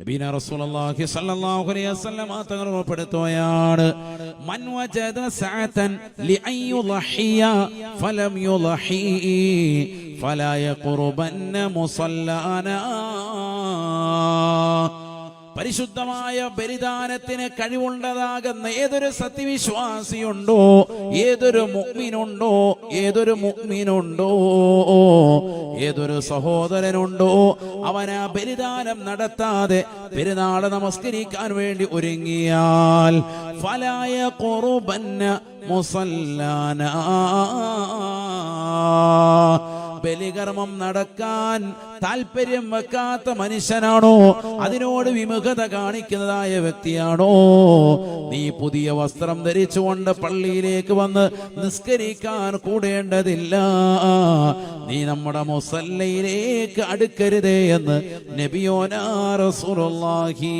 നബിന റസൂലുള്ളാഹി സ്വല്ലല്ലാഹു അലൈഹി വസല്ലം തങ്ങൾ ഓർമ്മപ്പെടുത്തുകയാണ്, മൻ വജദ സഅതൻ ലിഅൻ യുളഹിയ ഫലം യുളഹി ഫലാ യഖറബന്ന മുസല്ലാനാ. പരിശുദ്ധമായ ബലിദാനത്തിന് കഴിവുള്ളതാകുന്ന ഏതൊരു സത്യവിശ്വാസിയുണ്ടോ, ഏതൊരു മുഅ്മിനുണ്ടോ, ഏതൊരു സഹോദരനുണ്ടോ, അവൻ ആ ബലിദാനം നടത്താതെ പെരുന്നാൾ നമസ്കരിക്കാൻ വേണ്ടി ഒരുങ്ങിയാൽ ഫലാ യഖറബന്ന മുസല്ലാനാ, ബലികർമ്മം നടക്കാൻ താല്പര്യം വെക്കാത്ത മനുഷ്യനാണോ, അതിനോട് വിമുഖത കാണിക്കുന്നതായ വ്യക്തിയാണോ, നീ പുതിയ വസ്ത്രം ധരിച്ചുകൊണ്ട് പള്ളിയിലേക്ക് വന്ന് നിസ്കരിക്കാൻ കൂടേണ്ടതില്ല, നീ നമ്മുടെ മുസല്ലയിലേക്ക് അടുക്കരുതേ എന്ന് നബിയോനാ റസൂലുള്ളാഹി.